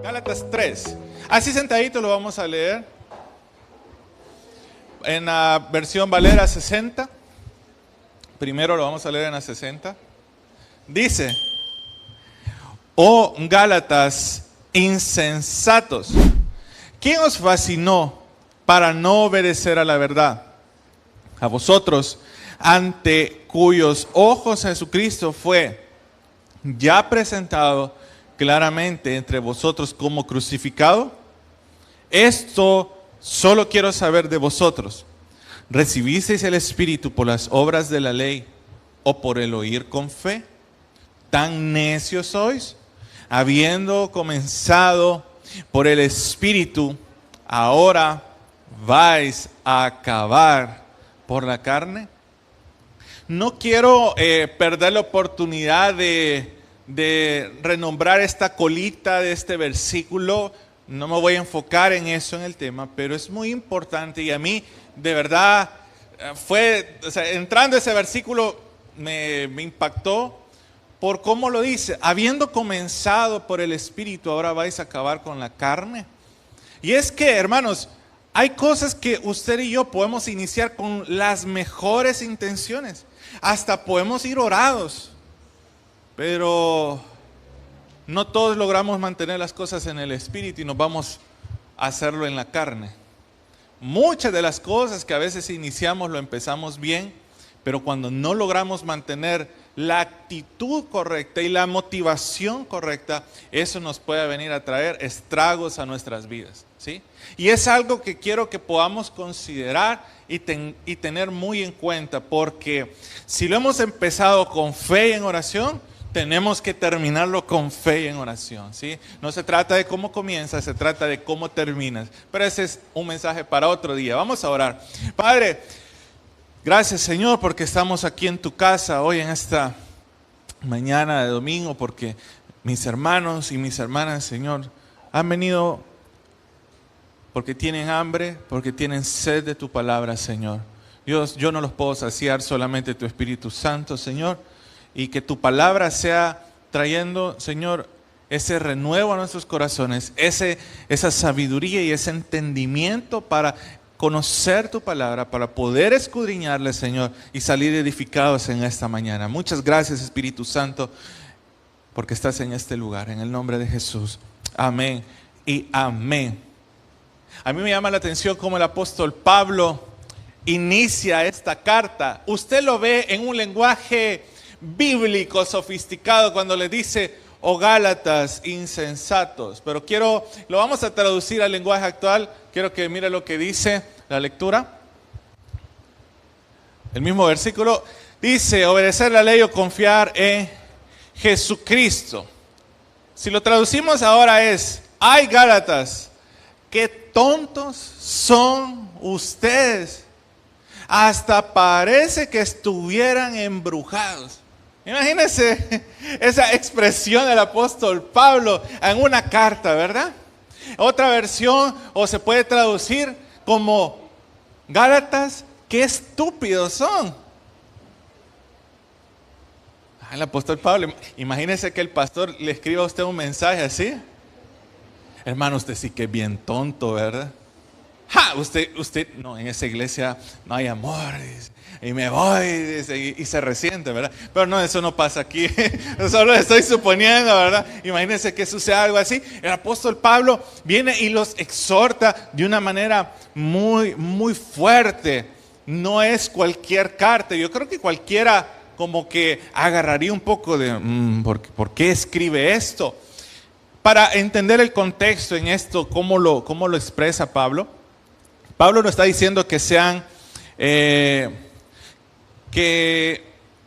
Gálatas 3. Así sentadito lo vamos a leer. En la versión Valera 60. Primero lo vamos a leer en la 60. Dice: oh Gálatas insensatos, ¿quién os fascinó para no obedecer a la verdad? A vosotros, ante cuyos ojos Jesucristo fue ya presentado claramente entre vosotros como crucificado. Esto solo quiero saber de vosotros: ¿recibisteis el Espíritu por las obras de la ley o por el oír con fe? ¿Tan necios sois? Habiendo comenzado por el Espíritu, ahora vais a acabar por la carne. No quiero perder la oportunidad de renombrar esta colita de este versículo. No me voy a enfocar en eso en el tema, pero es muy importante y a mí de verdad entrando ese versículo me impactó por cómo lo dice: habiendo comenzado por el Espíritu, ahora vais a acabar con la carne. Y es que, hermanos, hay cosas que usted y yo podemos iniciar con las mejores intenciones, hasta podemos ir orados, pero no todos logramos mantener las cosas en el Espíritu y nos vamos a hacerlo en la carne. Muchas de las cosas que a veces iniciamos lo empezamos bien, pero cuando no logramos mantener la actitud correcta y la motivación correcta, eso nos puede venir a traer estragos a nuestras vidas, ¿sí? Y es algo que quiero que podamos considerar y tener muy en cuenta, porque si lo hemos empezado con fe y en oración, tenemos que terminarlo con fe y en oración, ¿sí? No se trata de cómo comienzas, se trata de cómo terminas. Pero ese es un mensaje para otro día. Vamos a orar. Padre, gracias, Señor, porque estamos aquí en tu casa hoy en esta mañana de domingo, porque mis hermanos y mis hermanas, Señor, han venido porque tienen hambre, porque tienen sed de tu palabra, Señor. Dios, yo no los puedo saciar, solamente tu Espíritu Santo, Señor, y que tu palabra sea trayendo, Señor, ese renuevo a nuestros corazones, esa sabiduría y ese entendimiento para conocer tu palabra, para poder escudriñarla, Señor, y salir edificados en esta mañana. Muchas gracias, Espíritu Santo, porque estás en este lugar, en el nombre de Jesús. Amén y amén. A mí me llama la atención cómo el apóstol Pablo inicia esta carta. Usted lo ve en un lenguaje bíblico sofisticado cuando le dice: oh Gálatas insensatos. Pero lo vamos a traducir al lenguaje actual. Quiero que mire lo que dice la lectura. El mismo versículo dice: obedecer la ley o confiar en Jesucristo. Si lo traducimos ahora es: ay Gálatas, qué tontos son ustedes. Hasta parece que estuvieran embrujados. Imagínense esa expresión del apóstol Pablo en una carta, ¿verdad? Otra versión, o se puede traducir como: Gálatas, qué estúpidos son. El apóstol Pablo, imagínense que el pastor le escriba a usted un mensaje así: hermano, usted sí que es bien tonto, ¿verdad? Usted, no, en esa iglesia no hay amor, y me voy, y se resiente, ¿verdad? Pero no, eso no pasa aquí, solo estoy suponiendo, ¿verdad? Imagínense que sucede algo así. El apóstol Pablo viene y los exhorta de una manera muy, muy fuerte. No es cualquier carta. Yo creo que cualquiera como que agarraría un poco de, ¿por qué escribe esto? Para entender el contexto en esto, cómo lo expresa Pablo. Pablo no está diciendo que sean, que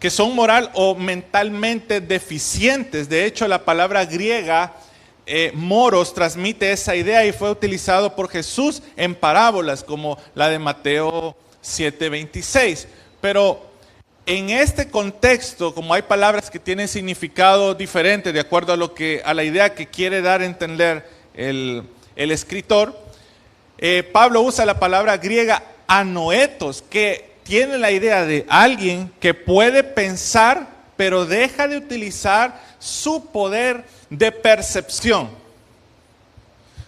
son moral o mentalmente deficientes. De hecho, la palabra griega, moros, transmite esa idea y fue utilizado por Jesús en parábolas como la de Mateo 7:26. Pero en este contexto, como hay palabras que tienen significado diferente de acuerdo a la idea que quiere dar a entender el escritor, Pablo usa la palabra griega anoetos, que tiene la idea de alguien que puede pensar, pero deja de utilizar su poder de percepción.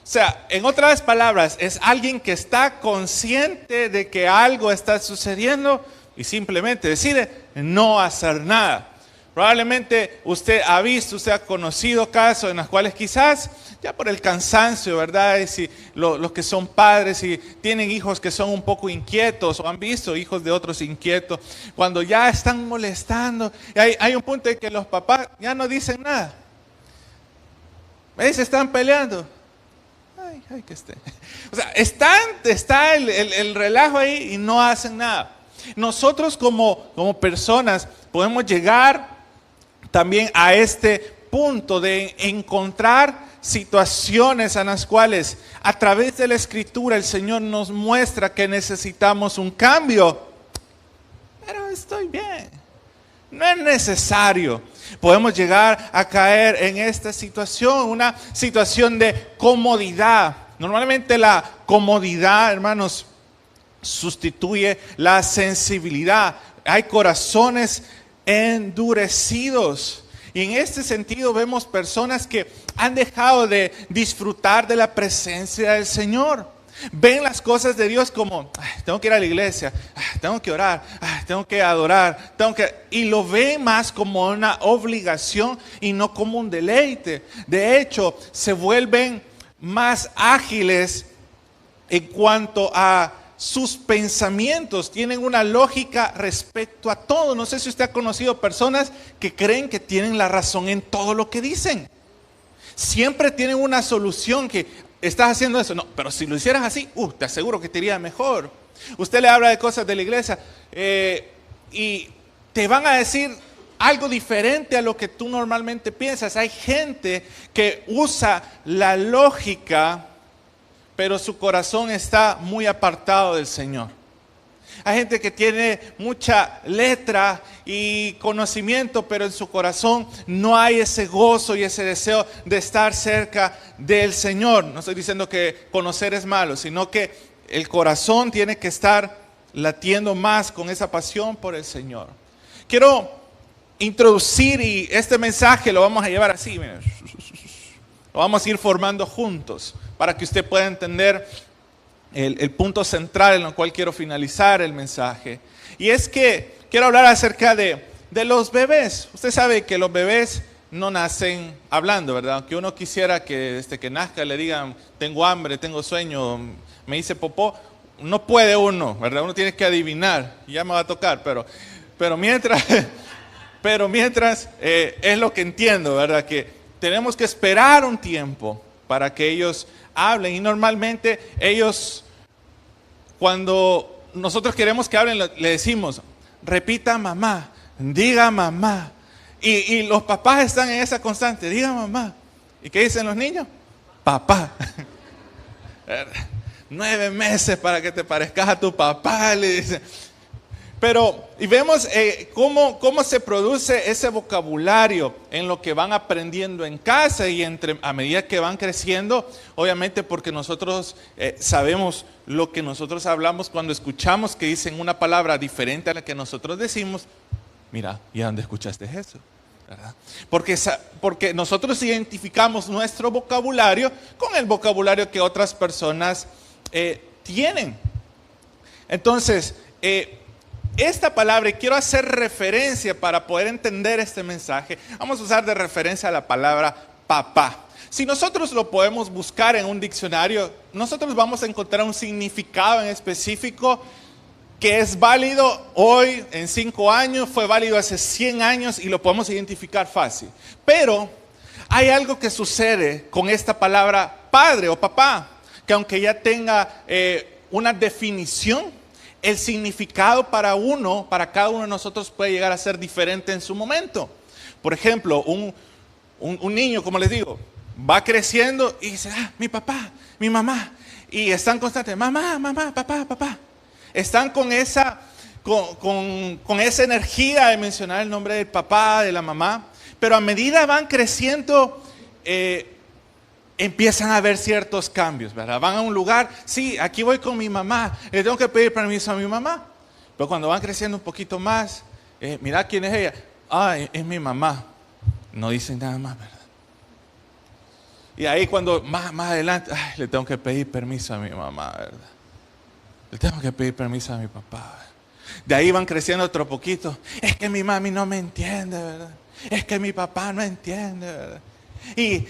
O sea, en otras palabras, es alguien que está consciente de que algo está sucediendo y simplemente decide no hacer nada. Probablemente usted ha visto, usted ha conocido casos en los cuales quizás ya por el cansancio, ¿verdad? Y si los que son padres y tienen hijos que son un poco inquietos o han visto hijos de otros inquietos, cuando ya están molestando, y hay un punto en que los papás ya no dicen nada. Se están peleando. Ay, que esté. O sea, está el relajo ahí y no hacen nada. Nosotros como personas podemos llegar también a este punto de encontrar situaciones en las cuales a través de la Escritura el Señor nos muestra que necesitamos un cambio. Pero estoy bien. No es necesario. Podemos llegar a caer en esta situación, una situación de comodidad. Normalmente la comodidad, hermanos, sustituye la sensibilidad. Hay corazones endurecidos. Y en este sentido vemos personas que han dejado de disfrutar de la presencia del Señor. Ven las cosas de Dios como, tengo que ir a la iglesia, tengo que orar, tengo que adorar, y lo ven más como una obligación y no como un deleite. De hecho, se vuelven más ágiles en cuanto a sus pensamientos, tienen una lógica respecto a todo. No sé si usted ha conocido personas que creen que tienen la razón en todo lo que dicen. Siempre tienen una solución que estás haciendo eso. No, pero si lo hicieras así, te aseguro que te iría mejor. Usted le habla de cosas de la iglesia y te van a decir algo diferente a lo que tú normalmente piensas. Hay gente que usa la lógica, pero su corazón está muy apartado del Señor. Hay gente que tiene mucha letra y conocimiento, pero en su corazón no hay ese gozo y ese deseo de estar cerca del Señor. No estoy diciendo que conocer es malo, sino que el corazón tiene que estar latiendo más con esa pasión por el Señor. Quiero introducir, y este mensaje lo vamos a llevar así, miren. Lo vamos a ir formando juntos para que usted pueda entender el punto central en el cual quiero finalizar el mensaje. Y es que quiero hablar acerca de los bebés. Usted sabe que los bebés no nacen hablando, ¿verdad? Aunque uno quisiera que desde que nazca le digan, tengo hambre, tengo sueño, me hice popó. No puede uno, ¿verdad? Uno tiene que adivinar. Ya me va a tocar, pero mientras es lo que entiendo, ¿verdad? Que tenemos que esperar un tiempo para que ellos hablen. Y normalmente ellos, cuando nosotros queremos que hablen, le decimos, repita mamá, diga mamá. Y los papás están en esa constante, diga mamá. ¿Y qué dicen los niños? Papá. 9 meses para que te parezcas a tu papá, le dicen. Pero, y vemos cómo se produce ese vocabulario en lo que van aprendiendo en casa y a medida que van creciendo, obviamente porque nosotros sabemos lo que nosotros hablamos cuando escuchamos que dicen una palabra diferente a la que nosotros decimos. Mira, ¿y a dónde escuchaste eso? ¿Verdad? Porque nosotros identificamos nuestro vocabulario con el vocabulario que otras personas tienen. Entonces, esta palabra, y quiero hacer referencia para poder entender este mensaje, vamos a usar de referencia a la palabra papá. Si nosotros lo podemos buscar en un diccionario, nosotros vamos a encontrar un significado en específico que es válido hoy en 5 años, fue válido hace 100 años y lo podemos identificar fácil. Pero hay algo que sucede con esta palabra padre o papá, que aunque ya tenga una definición, el significado para cada uno de nosotros puede llegar a ser diferente en su momento. Por ejemplo, un niño, como les digo, va creciendo y dice, mi papá, mi mamá. Y están constantes, mamá, mamá, papá, papá. Están con esa energía de mencionar el nombre del papá, de la mamá. Pero a medida van creciendo, empiezan a haber ciertos cambios, ¿verdad? Van a un lugar, sí, aquí voy con mi mamá, le tengo que pedir permiso a mi mamá. Pero cuando van creciendo un poquito más, mira quién es ella. Es mi mamá. No dicen nada más, ¿verdad? Y ahí cuando más adelante, ay, le tengo que pedir permiso a mi mamá, ¿verdad? Le tengo que pedir permiso a mi papá, ¿verdad? De ahí van creciendo otro poquito. Es que mi mami no me entiende, ¿verdad? Es que mi papá no entiende, ¿verdad? Y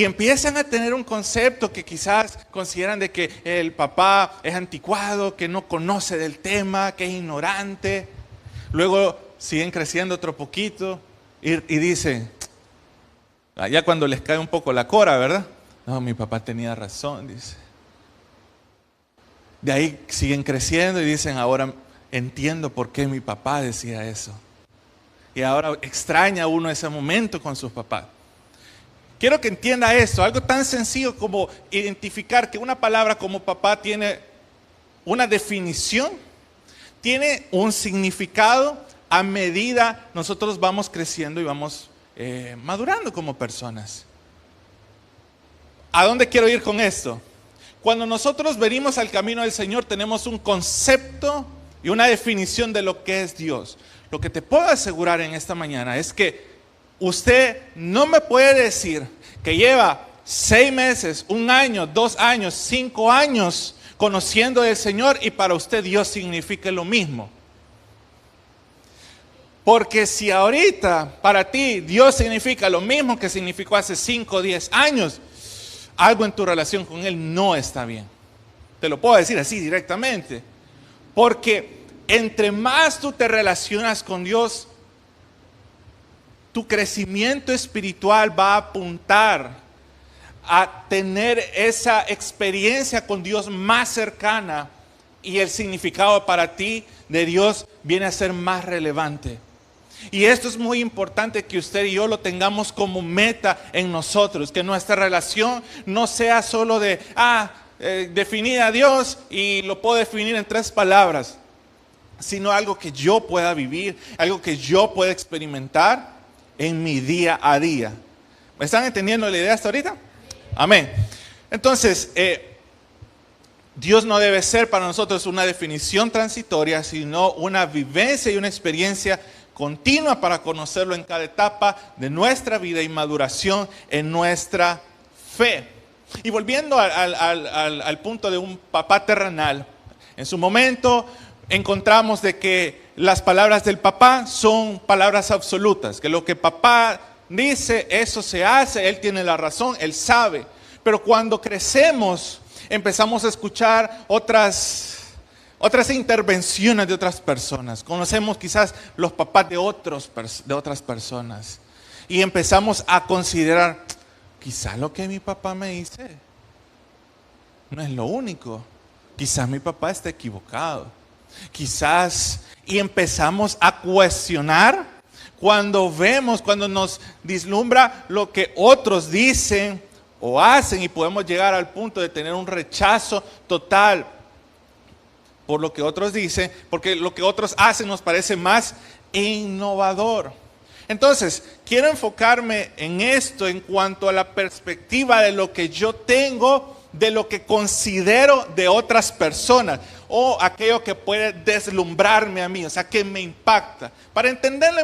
empiezan a tener un concepto que quizás consideran de que el papá es anticuado, que no conoce del tema, que es ignorante. Luego siguen creciendo otro poquito y dicen, ya cuando les cae un poco la cora, ¿verdad? No, mi papá tenía razón, dice. De ahí siguen creciendo y dicen, ahora entiendo por qué mi papá decía eso. Y ahora extraña uno ese momento con sus papás. Quiero que entienda esto, algo tan sencillo como identificar que una palabra como papá tiene una definición, tiene un significado a medida nosotros vamos creciendo y vamos madurando como personas. ¿A dónde quiero ir con esto? Cuando nosotros venimos al camino del Señor tenemos un concepto y una definición de lo que es Dios. Lo que te puedo asegurar en esta mañana es que usted no me puede decir que lleva 6 meses, 1 año, 2 años, 5 años conociendo del Señor y para usted Dios significa lo mismo. Porque si ahorita para ti Dios significa lo mismo que significó hace 5 o 10 años, algo en tu relación con Él no está bien. Te lo puedo decir así directamente. Porque entre más tú te relacionas con Dios, tu crecimiento espiritual va a apuntar a tener esa experiencia con Dios más cercana y el significado para ti de Dios viene a ser más relevante. Y esto es muy importante que usted y yo lo tengamos como meta en nosotros, que nuestra relación no sea solo de, definir a Dios y lo puedo definir en 3 palabras, sino algo que yo pueda vivir, algo que yo pueda experimentar en mi día a día. ¿Me están entendiendo la idea hasta ahorita? Amén. Entonces, Dios no debe ser para nosotros una definición transitoria, sino una vivencia y una experiencia continua para conocerlo en cada etapa de nuestra vida y maduración en nuestra fe. Y volviendo al punto de un papá terrenal, en su momento encontramos de que las palabras del papá son palabras absolutas, que lo que papá dice, eso se hace, él tiene la razón, él sabe. Pero cuando crecemos, empezamos a escuchar otras intervenciones de otras personas. Conocemos quizás los papás de otras personas. Y empezamos a considerar, quizás lo que mi papá me dice no es lo único. Quizás mi papá está equivocado. Quizás, y empezamos a cuestionar cuando nos vislumbra lo que otros dicen o hacen y podemos llegar al punto de tener un rechazo total por lo que otros dicen, porque lo que otros hacen nos parece más innovador. Entonces, quiero enfocarme en esto en cuanto a la perspectiva de lo que yo tengo, de lo que considero de otras personas, o aquello que puede deslumbrarme a mí, o sea, que me impacta. Para entenderlo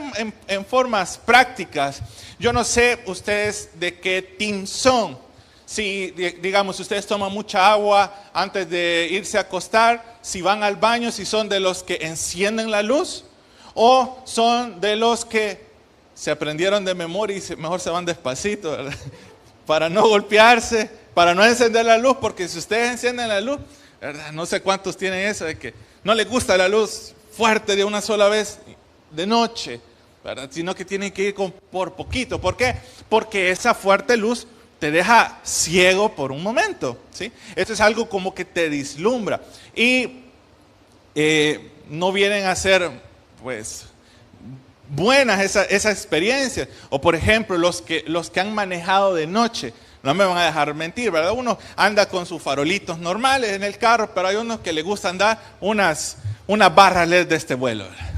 en formas prácticas, yo no sé ustedes de qué team son. Si, digamos, ustedes toman mucha agua antes de irse a acostar, si van al baño, si son de los que encienden la luz, o son de los que se aprendieron de memoria y mejor se van despacito, ¿verdad? Para no golpearse, para no encender la luz, porque si ustedes encienden la luz, ¿verdad? No sé cuántos tienen eso, de que no les gusta la luz fuerte de una sola vez de noche, ¿verdad? Sino que tienen que ir por poquito. ¿Por qué? Porque esa fuerte luz te deja ciego por un momento, ¿sí? Esto es algo como que te vislumbra. Y no vienen a ser, pues, buenas esa experiencia. O por ejemplo, los que han manejado de noche, no me van a dejar mentir, ¿verdad? Uno anda con sus farolitos normales en el carro, pero hay unos que les gusta andar unas barras LED de este vuelo, ¿verdad?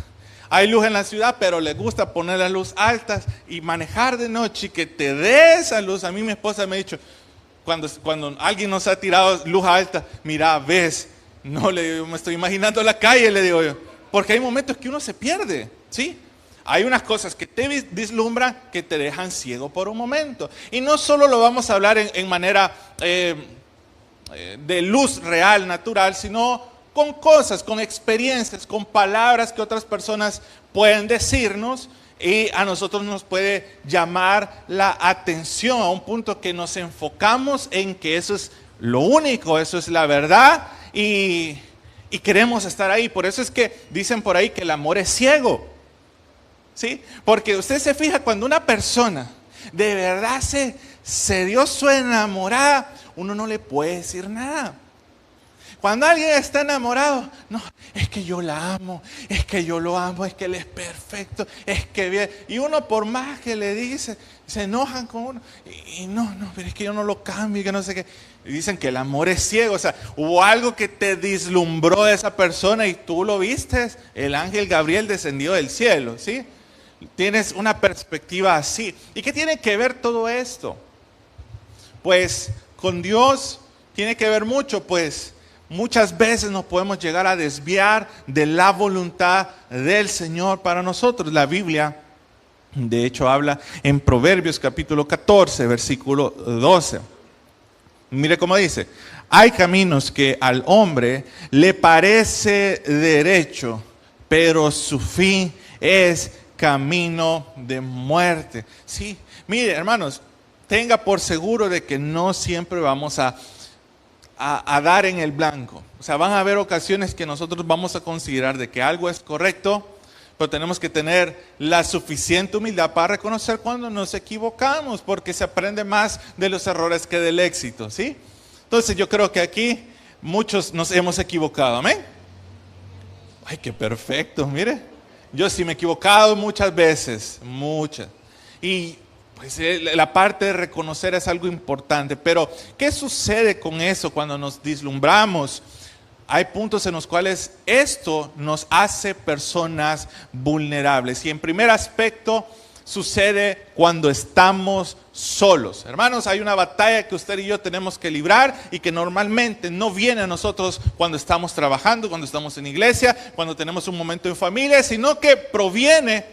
Hay luz en la ciudad, pero les gusta poner las luces altas y manejar de noche y que te dé esa luz. A mí mi esposa me ha dicho, cuando alguien nos ha tirado luz alta, mira, ves, no le digo, me estoy imaginando la calle, le digo yo, porque hay momentos que uno se pierde, ¿sí? hay unas cosas que te vislumbran que te dejan ciego por un momento. Y no solo lo vamos a hablar en manera de luz real, natural, sino con cosas, con experiencias, con palabras que otras personas pueden decirnos y a nosotros nos puede llamar la atención a un punto que nos enfocamos en que eso es lo único, eso es la verdad y queremos estar ahí. Por eso es que dicen por ahí que el amor es ciego, ¿sí? Porque usted se fija cuando una persona de verdad se dio su enamorada, uno no le puede decir nada. Cuando alguien está enamorado, no, es que yo la amo, es que yo lo amo, es que él es perfecto, es que bien. Y uno por más que le dice, se enojan con uno. Y no, pero es que yo no lo cambio, que no sé qué. Y dicen que el amor es ciego, o sea, hubo algo que te deslumbró de esa persona y tú lo viste, el ángel Gabriel descendió del cielo, ¿sí? Tienes una perspectiva así. ¿Y qué tiene que ver todo esto? Pues con Dios tiene que ver mucho, pues muchas veces nos podemos llegar a desviar de la voluntad del Señor para nosotros. La Biblia, de hecho, habla en Proverbios capítulo 14, versículo 12. Mire cómo dice: hay caminos que al hombre le parece derecho, pero su fin es camino de muerte. Sí, mire, hermanos, tenga por seguro de que no siempre vamos a dar en el blanco. O sea, van a haber ocasiones que nosotros vamos a considerar de que algo es correcto, pero tenemos que tener la suficiente humildad para reconocer cuando nos equivocamos, porque se aprende más de los errores que del éxito, ¿sí? Entonces yo creo que aquí muchos nos hemos equivocado, ¿amén? Ay, qué perfecto, mire. Yo sí me he equivocado muchas veces, muchas. Y pues la parte de reconocer es algo importante, pero ¿qué sucede con eso cuando nos deslumbramos? Hay puntos en los cuales esto nos hace personas vulnerables. Y en primer aspecto sucede cuando estamos solos. Hermanos, hay una batalla que usted y yo tenemos que librar y que normalmente no viene a nosotros cuando estamos trabajando, cuando estamos en iglesia, cuando tenemos un momento en familia, sino que proviene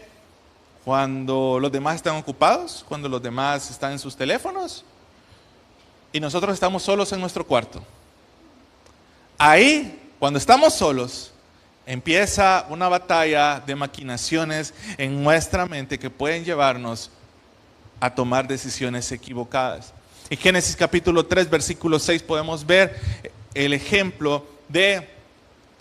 cuando los demás están ocupados, cuando los demás están en sus teléfonos y nosotros estamos solos en nuestro cuarto. Ahí, cuando estamos solos, empieza una batalla de maquinaciones en nuestra mente que pueden llevarnos a tomar decisiones equivocadas. En Génesis capítulo 3, versículo 6 podemos ver el ejemplo de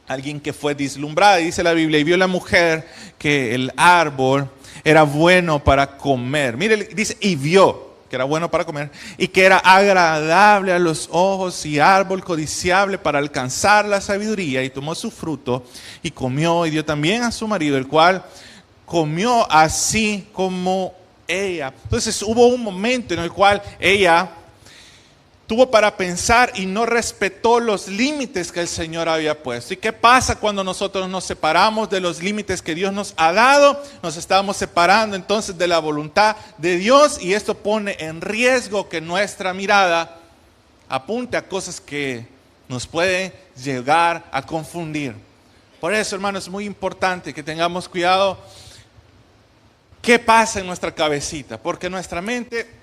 alguien que fue deslumbrada. Dice la Biblia: y vio la mujer que el árbol era bueno para comer. Mire, dice, y vio que era bueno para comer y que era agradable a los ojos y árbol codiciable para alcanzar la sabiduría, y tomó su fruto y comió y dio también a su marido, el cual comió así como ella. Entonces hubo un momento en el cual ella tuvo para pensar y no respetó los límites que el Señor había puesto. ¿Y qué pasa cuando nosotros nos separamos de los límites que Dios nos ha dado? Nos estamos separando entonces de la voluntad de Dios, y esto pone en riesgo que nuestra mirada apunte a cosas que nos pueden llegar a confundir. Por eso, hermanos, es muy importante que tengamos cuidado qué pasa en nuestra cabecita, porque nuestra mente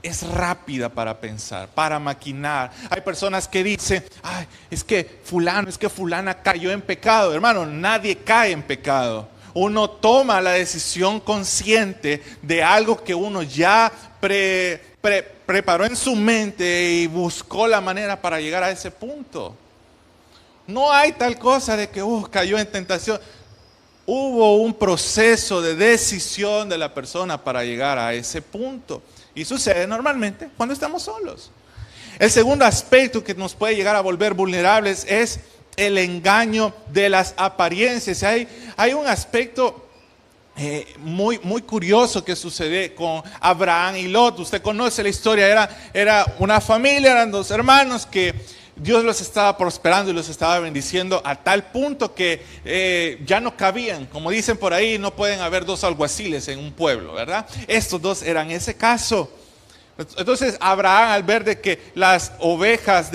es rápida para pensar, para maquinar. Hay personas que dicen: ay, es que fulana cayó en pecado. Hermano, nadie cae en pecado. Uno toma la decisión consciente de algo que uno ya preparó en su mente y buscó la manera para llegar a ese punto. No hay tal cosa de que cayó en tentación. Hubo un proceso de decisión de la persona para llegar a ese punto. Y sucede normalmente cuando estamos solos. El segundo aspecto que nos puede llegar a volver vulnerables es el engaño de las apariencias. Hay un aspecto muy curioso que sucede con Abraham y Lot. Usted conoce la historia. Era una familia, eran dos hermanos que Dios los estaba prosperando y los estaba bendiciendo a tal punto que ya no cabían. Como dicen por ahí, no pueden haber dos alguaciles en un pueblo, ¿verdad? Estos dos eran ese caso. Entonces Abraham, al ver de que las ovejas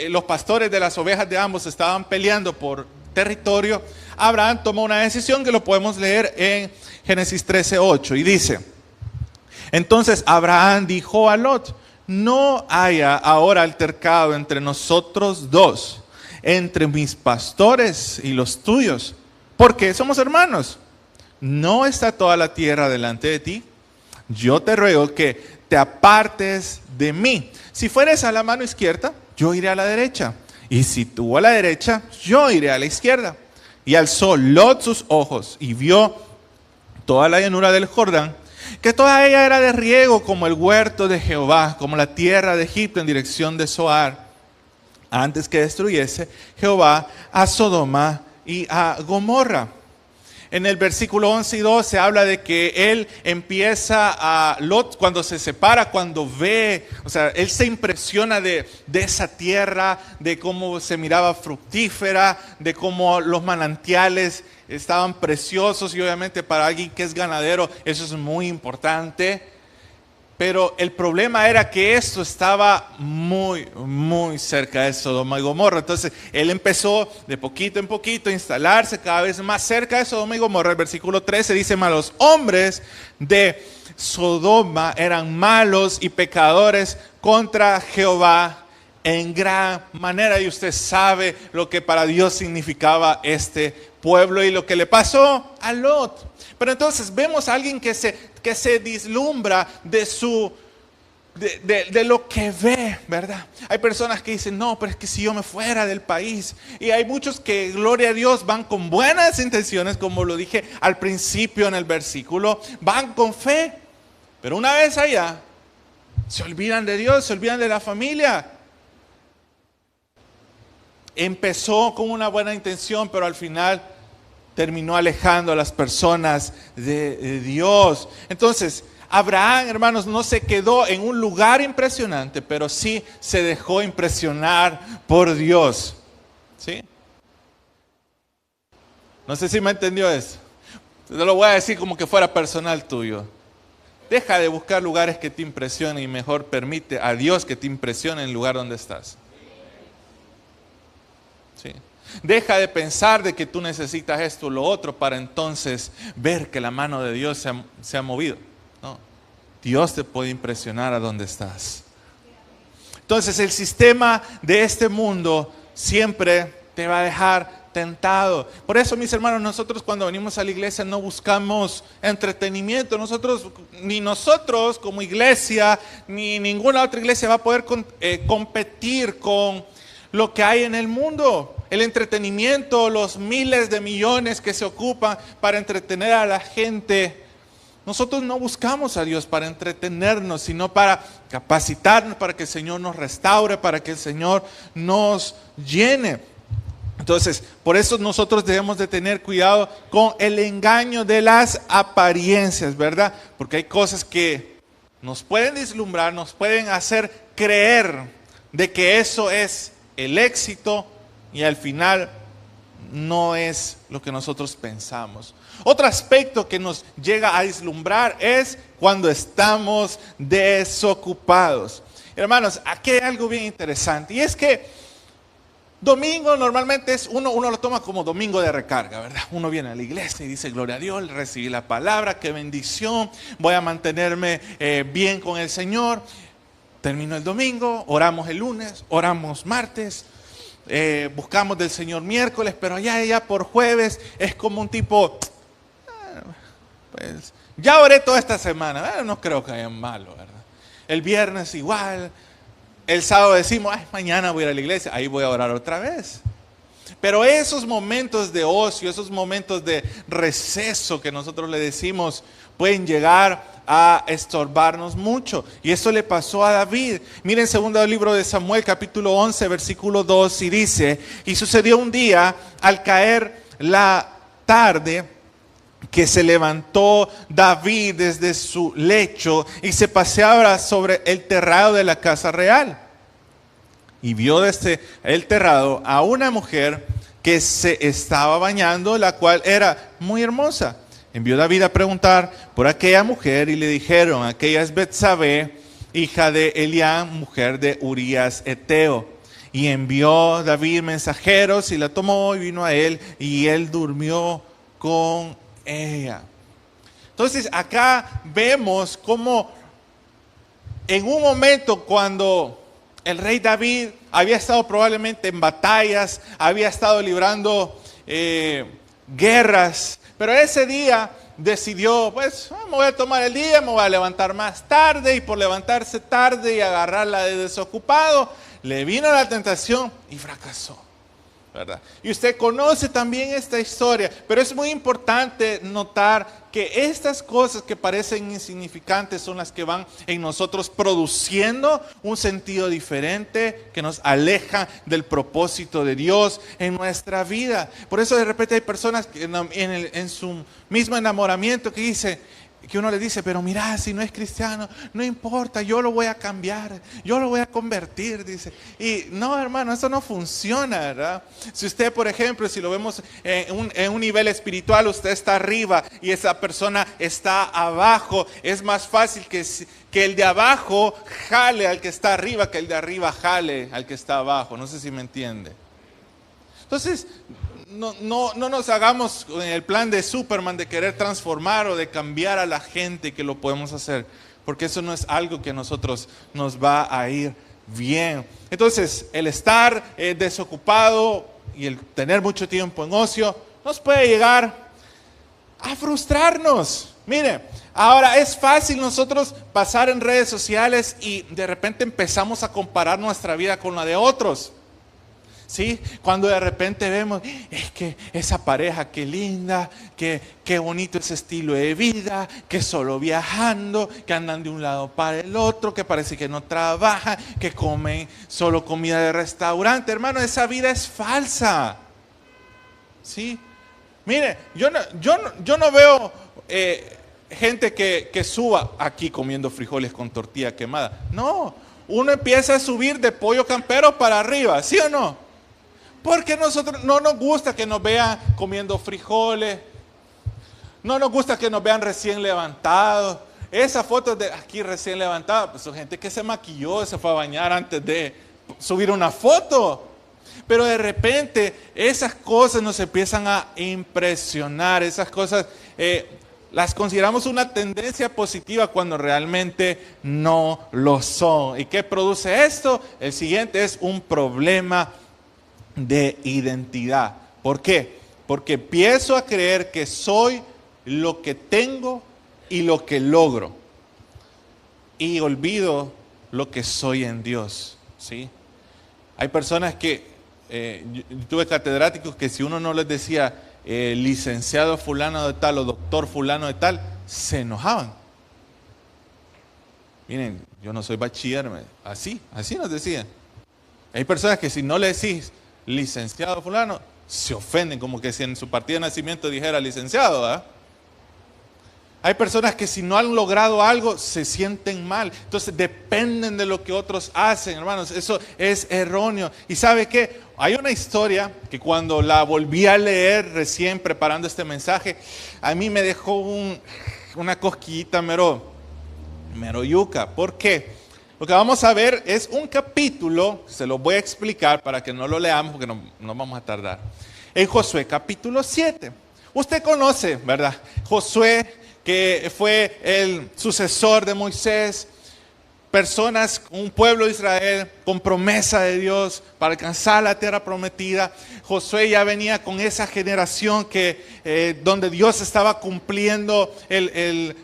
los pastores de las ovejas de ambos estaban peleando por territorio, Abraham toma una decisión que lo podemos leer en Génesis 13:8 y dice: entonces Abraham dijo a Lot: no haya ahora altercado entre nosotros dos, entre mis pastores y los tuyos, porque somos hermanos. ¿No está toda la tierra delante de ti? Yo te ruego que te apartes de mí. Si fueres a la mano izquierda, yo iré a la derecha. Y si tú a la derecha, yo iré a la izquierda. Y alzó Lot sus ojos y vio toda la llanura del Jordán, que toda ella era de riego como el huerto de Jehová, como la tierra de Egipto en dirección de Zoar, antes que destruyese Jehová a Sodoma y a Gomorra. En el versículo 11 y 12 habla de que él empieza a Lot, cuando se separa, cuando ve, o sea, él se impresiona de esa tierra, de cómo se miraba fructífera, de cómo los manantiales estaban preciosos, y obviamente para alguien que es ganadero eso es muy importante. Pero el problema era que esto estaba muy, muy cerca de Sodoma y Gomorra. Entonces, él empezó de poquito en poquito a instalarse cada vez más cerca de Sodoma y Gomorra. El versículo 13 dice: mas los hombres de Sodoma eran malos y pecadores contra Jehová en gran manera. Y usted sabe lo que para Dios significaba este pueblo y lo que le pasó a Lot. Pero entonces vemos a alguien que se vislumbra de lo que ve, ¿verdad? Hay personas que dicen: no, pero es que si yo me fuera del país. Y hay muchos que, gloria a Dios, van con buenas intenciones, como lo dije al principio en el versículo, van con fe. Pero una vez allá, se olvidan de Dios, se olvidan de la familia. Empezó con una buena intención, pero al final terminó alejando a las personas de Dios. Entonces, Abraham, hermanos, no se quedó en un lugar impresionante, pero sí se dejó impresionar por Dios. ¿Sí? No sé si me entendió eso. Te lo voy a decir como que fuera personal tuyo. Deja de buscar lugares que te impresionen y mejor permite a Dios que te impresione en el lugar donde estás. ¿Sí? Deja de pensar de que tú necesitas esto o lo otro para entonces ver que la mano de Dios se ha movido. No, Dios te puede impresionar a donde estás. Entonces el sistema de este mundo siempre te va a dejar tentado. Por eso, mis hermanos, nosotros cuando venimos a la iglesia no buscamos entretenimiento. Ni nosotros como iglesia, ni ninguna otra iglesia va a poder competir con lo que hay en el mundo. El entretenimiento, los miles de millones que se ocupan para entretener a la gente. Nosotros no buscamos a Dios para entretenernos, sino para capacitarnos, para que el Señor nos restaure, para que el Señor nos llene. Entonces, por eso nosotros debemos de tener cuidado con el engaño de las apariencias, ¿verdad? Porque hay cosas que nos pueden vislumbrar, nos pueden hacer creer de que eso es el éxito, y al final no es lo que nosotros pensamos. Otro aspecto que nos llega a vislumbrar es cuando estamos desocupados. Hermanos, aquí hay algo bien interesante, y es que domingo normalmente uno lo toma como domingo de recarga, ¿verdad? Uno viene a la iglesia y dice: gloria a Dios, recibí la palabra, qué bendición, voy a mantenerme bien con el Señor. Terminó el domingo, oramos el lunes, oramos martes, buscamos del Señor miércoles, pero ya por jueves es como un tipo, pues ya oré toda esta semana, no creo que haya malo, ¿verdad? El viernes igual, el sábado decimos: ay, mañana voy a ir a la iglesia, ahí voy a orar otra vez. Pero esos momentos de ocio, esos momentos de receso que nosotros le decimos, pueden llegar a estorbarnos mucho. Y eso le pasó a David. Miren, segundo libro de Samuel, capítulo 11, versículo 2, y dice: y sucedió un día, al caer la tarde, que se levantó David desde su lecho y se paseaba sobre el terrado de la casa real. Y vio desde el terrado a una mujer que se estaba bañando, la cual era muy hermosa. Envió David a preguntar por aquella mujer y le dijeron: aquella es Betsabé, hija de Eliam, mujer de Urías Eteo. Y envió David mensajeros y la tomó y vino a él y él durmió con ella. Entonces acá vemos cómo en un momento cuando el rey David había estado probablemente en batallas, había estado librando guerras, pero ese día decidió, pues me voy a tomar el día, me voy a levantar más tarde, y por levantarse tarde y agarrarla de desocupado, le vino la tentación y fracasó, ¿verdad? Y usted conoce también esta historia, pero es muy importante notar que estas cosas que parecen insignificantes son las que van en nosotros produciendo un sentido diferente que nos aleja del propósito de Dios en nuestra vida. Por eso de repente hay personas que en su mismo enamoramiento que uno le dice, pero mira, si no es cristiano, no importa, yo lo voy a cambiar, yo lo voy a convertir, dice. Y no, hermano, eso no funciona, ¿verdad? Si usted, por ejemplo, si lo vemos en un nivel espiritual, usted está arriba y esa persona está abajo, es más fácil que el de abajo jale al que está arriba, que el de arriba jale al que está abajo. No sé si me entiende. Entonces, no nos hagamos en el plan de Superman de querer transformar o de cambiar a la gente, que lo podemos hacer, porque eso no es algo que a nosotros nos va a ir bien. Entonces, el estar desocupado y el tener mucho tiempo en ocio nos puede llegar a frustrarnos. Mire, ahora es fácil nosotros pasar en redes sociales y de repente empezamos a comparar nuestra vida con la de otros. ¿Sí? Cuando de repente vemos, es que esa pareja, qué linda, qué bonito ese estilo de vida, que solo viajando, que andan de un lado para el otro, que parece que no trabajan, que comen solo comida de restaurante. Hermano, esa vida es falsa. ¿Sí? Mire, yo no veo gente que suba aquí comiendo frijoles con tortilla quemada. No, uno empieza a subir de pollo campero para arriba, ¿sí o no? Porque nosotros no nos gusta que nos vean comiendo frijoles, no nos gusta que nos vean recién levantados. Esas fotos de aquí recién levantados, pues son gente que se maquilló, se fue a bañar antes de subir una foto. Pero de repente esas cosas nos empiezan a impresionar, esas cosas las consideramos una tendencia positiva cuando realmente no lo son. ¿Y qué produce esto? El siguiente es un problema de identidad. ¿Por qué? Porque empiezo a creer que soy lo que tengo y lo que logro, y olvido lo que soy en Dios, ¿sí? Hay personas que yo tuve catedráticos que si uno no les decía licenciado fulano de tal o doctor fulano de tal, se enojaban. Miren, yo no soy bachiller, así nos decían. Hay personas que si no le decís licenciado fulano, se ofenden, como que si en su partida de nacimiento dijera licenciado, ¿verdad? Hay personas que si no han logrado algo, se sienten mal. Entonces dependen de lo que otros hacen, hermanos. Eso es erróneo. ¿Y sabe qué? Hay una historia que cuando la volví a leer recién preparando este mensaje, a mí me dejó una cosquillita mero yuca. ¿Por qué? Lo que vamos a ver es un capítulo, se lo voy a explicar para que no lo leamos porque no vamos a tardar. En Josué capítulo 7. Usted conoce, ¿verdad? Josué, que fue el sucesor de Moisés, personas, un pueblo de Israel con promesa de Dios para alcanzar la tierra prometida. Josué ya venía con esa generación donde Dios estaba cumpliendo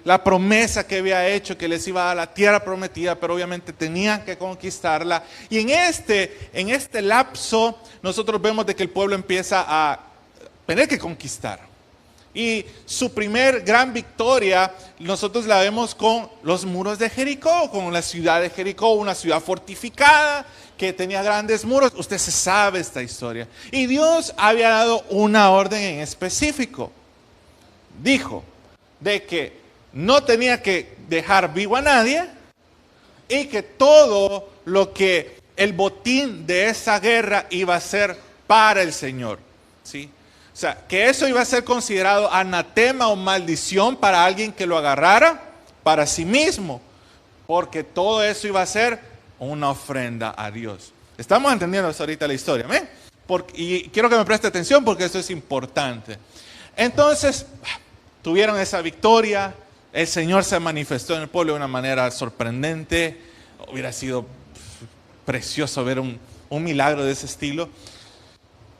la promesa que había hecho, que les iba a dar la tierra prometida, pero obviamente tenían que conquistarla. Y en este lapso nosotros vemos de que el pueblo empieza a tener que conquistar. Y su primer gran victoria nosotros la vemos con los muros de Jericó, con la ciudad de Jericó, una ciudad fortificada que tenía grandes muros. Usted se sabe esta historia. Y Dios había dado una orden en específico. Dijo de que no tenía que dejar vivo a nadie y que todo lo que el botín de esa guerra iba a ser para el Señor, ¿sí? O sea, que eso iba a ser considerado anatema o maldición para alguien que lo agarrara para sí mismo, porque todo eso iba a ser una ofrenda a Dios. Estamos entendiendo hasta ahorita la historia, ¿ven? Y quiero que me preste atención porque esto es importante. Entonces, tuvieron esa victoria, el Señor se manifestó en el pueblo de una manera sorprendente, hubiera sido precioso ver un milagro de ese estilo.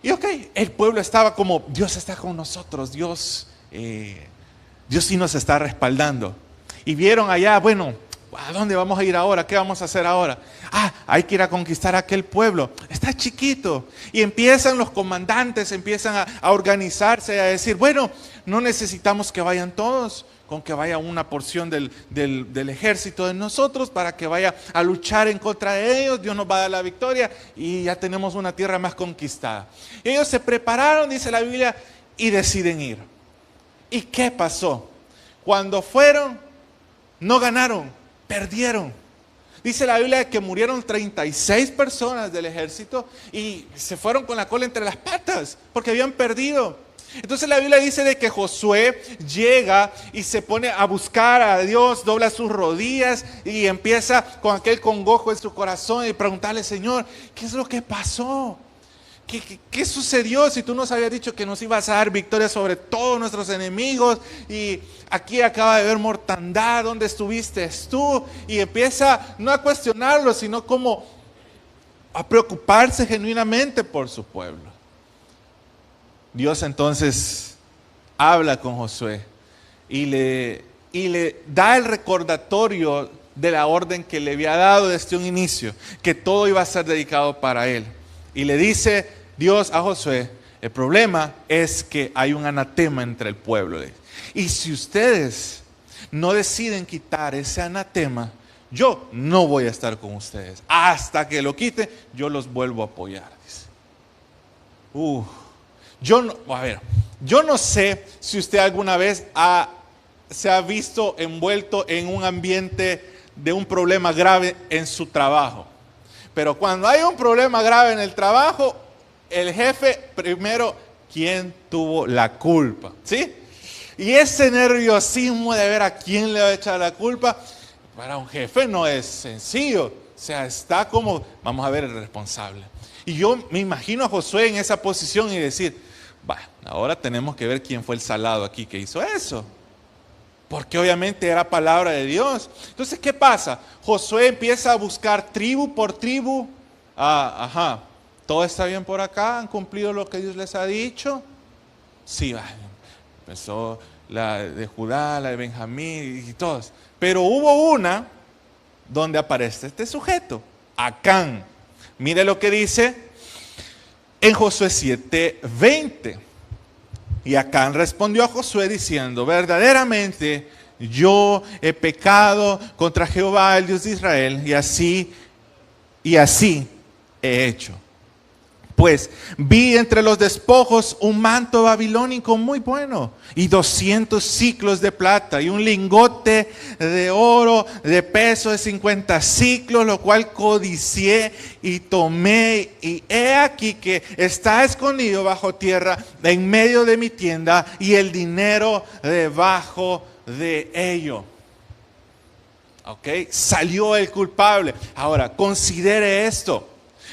Y el pueblo estaba como, Dios está con nosotros, Dios sí nos está respaldando. Y vieron allá, bueno, ¿a dónde vamos a ir ahora? ¿Qué vamos a hacer ahora? Hay que ir a conquistar aquel pueblo. Está chiquito. Y empiezan los comandantes, empiezan a organizarse, a decir, bueno, no necesitamos que vayan todos, con que vaya una porción del ejército de nosotros para que vaya a luchar en contra de ellos. Dios nos va a dar la victoria y ya tenemos una tierra más conquistada. Y ellos se prepararon, dice la Biblia, y deciden ir. ¿Y qué pasó? Cuando fueron, no ganaron, perdieron. Dice la Biblia que murieron 36 personas del ejército y se fueron con la cola entre las patas porque habían perdido. Entonces la Biblia dice de que Josué llega y se pone a buscar a Dios, dobla sus rodillas y empieza con aquel congojo en su corazón y preguntarle, Señor, ¿qué es lo que pasó? ¿Qué sucedió si tú nos habías dicho que nos ibas a dar victoria sobre todos nuestros enemigos? Y aquí acaba de haber mortandad, ¿dónde estuviste tú? Y empieza no a cuestionarlo, sino como a preocuparse genuinamente por su pueblo. Dios entonces habla con Josué y le da el recordatorio de la orden que le había dado desde un inicio, que todo iba a ser dedicado para él. Y le dice Dios a Josué, el problema es que hay un anatema entre el pueblo. Y si ustedes no deciden quitar ese anatema, yo no voy a estar con ustedes. Hasta que lo quite, yo los vuelvo a apoyar. Dice. Yo no sé si usted alguna vez se ha visto envuelto en un ambiente de un problema grave en su trabajo. Pero cuando hay un problema grave en el trabajo, el jefe primero, ¿quién tuvo la culpa? ¿Sí? Y ese nerviosismo de ver a quién le va a echar la culpa, para un jefe no es sencillo. O sea, está como, vamos a ver el responsable. Y yo me imagino a Josué en esa posición y decir, ahora tenemos que ver quién fue el salado aquí que hizo eso. Porque obviamente era palabra de Dios. Entonces, ¿qué pasa? Josué empieza a buscar tribu por tribu. Todo está bien por acá, han cumplido lo que Dios les ha dicho. Sí, empezó la de Judá, la de Benjamín y todos. Pero hubo una donde aparece este sujeto, Acán. Mire lo que dice en Josué 7:20. Y Acán respondió a Josué diciendo, verdaderamente yo he pecado contra Jehová, el Dios de Israel, y así he hecho. Pues vi entre los despojos un manto babilónico muy bueno y 200 siclos de plata y un lingote de oro de peso de 50 siclos, lo cual codicié y tomé, y he aquí que está escondido bajo tierra en medio de mi tienda y el dinero debajo de ello. Salió el culpable. Ahora, considere esto.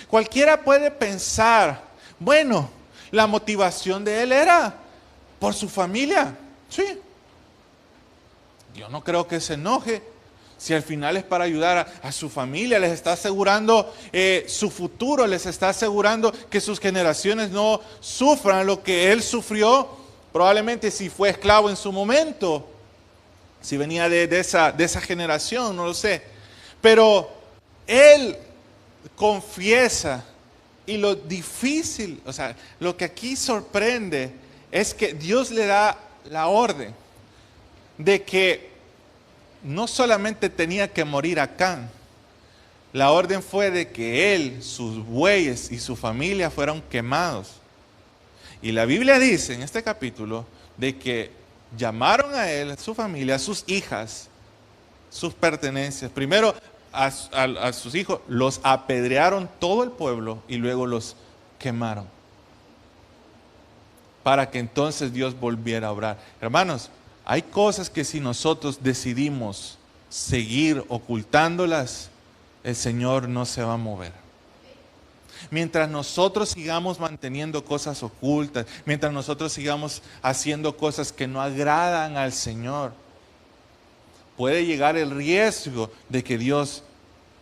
Cualquiera puede pensar, bueno, la motivación de él era por su familia. Sí. Yo no creo que se enoje. Si al final es para ayudar a su familia, les está asegurando su futuro, les está asegurando que sus generaciones no sufran lo que él sufrió, probablemente si fue esclavo en su momento, si venía de esa generación, no lo sé. Pero él confiesa, y lo difícil, lo que aquí sorprende es que Dios le da la orden de que no solamente tenía que morir Acán, la orden fue de que él, sus bueyes y su familia fueran quemados. Y la Biblia dice en este capítulo de que llamaron a él, a su familia, a sus hijas, sus pertenencias. Primero a sus hijos los apedrearon todo el pueblo y luego los quemaron. Para que entonces Dios volviera a obrar. Hermanos, hay cosas que si nosotros decidimos seguir ocultándolas, el Señor no se va a mover. Mientras nosotros sigamos manteniendo cosas ocultas, mientras nosotros sigamos haciendo cosas que no agradan al Señor, puede llegar el riesgo de que Dios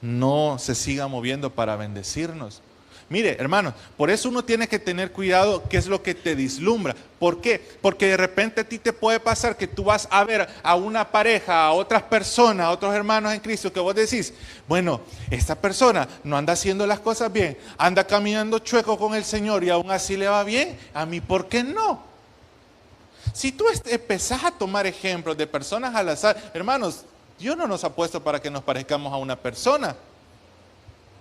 no se siga moviendo para bendecirnos. Mire, hermanos, por eso uno tiene que tener cuidado qué es lo que te vislumbra. ¿Por qué? Porque de repente a ti te puede pasar que tú vas a ver a una pareja, a otras personas, a otros hermanos en Cristo, que vos decís, bueno, esta persona no anda haciendo las cosas bien, anda caminando chueco con el Señor y aún así le va bien. A mí, ¿por qué no? Si tú empezás a tomar ejemplos de personas al azar, hermanos, Dios no nos ha puesto para que nos parezcamos a una persona.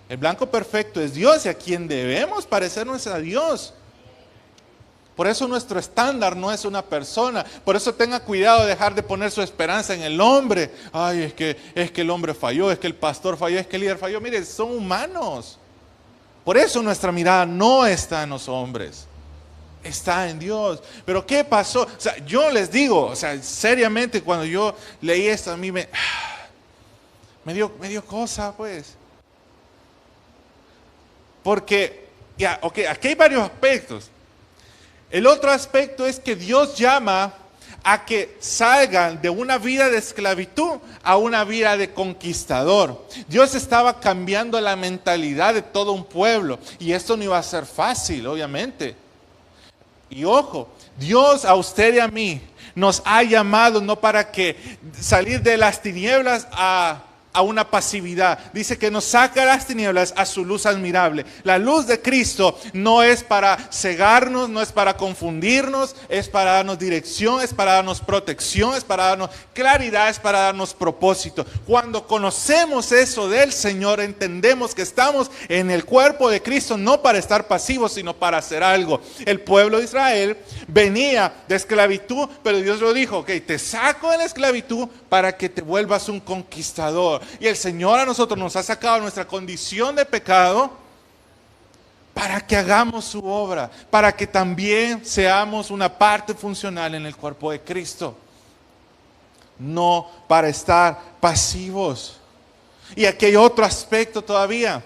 El blanco perfecto es Dios y a quien debemos parecernos es a Dios. Por eso nuestro estándar no es una persona. Por eso tenga cuidado de dejar de poner su esperanza en el hombre. Ay, es que el hombre falló, es que el pastor falló, es que el líder falló. Mire, son humanos. Por eso nuestra mirada no está en los hombres. Está en Dios. Pero ¿qué pasó? O sea, yo les digo, o sea, seriamente cuando yo leí esto a mí me dio cosa, pues. Porque, ya, ok, aquí hay varios aspectos. El otro aspecto es que Dios llama a que salgan de una vida de esclavitud a una vida de conquistador. Dios estaba cambiando la mentalidad de todo un pueblo y esto no iba a ser fácil, obviamente. Y ojo, Dios a usted y a mí nos ha llamado no para que salir de las tinieblas a una pasividad. Dice que nos saca de las tinieblas a su luz admirable. La luz de Cristo no es para cegarnos, no es para confundirnos, es para darnos dirección, es para darnos protección, es para darnos claridad, es para darnos propósito. Cuando conocemos eso del Señor, entendemos que estamos en el cuerpo de Cristo no para estar pasivos, sino para hacer algo. El pueblo de Israel venía de esclavitud, pero Dios lo dijo, ok, te saco de la esclavitud para que te vuelvas un conquistador. Y el Señor a nosotros nos ha sacado de nuestra condición de pecado para que hagamos su obra, para que también seamos una parte funcional en el cuerpo de Cristo. No para estar pasivos. Y aquí hay otro aspecto todavía.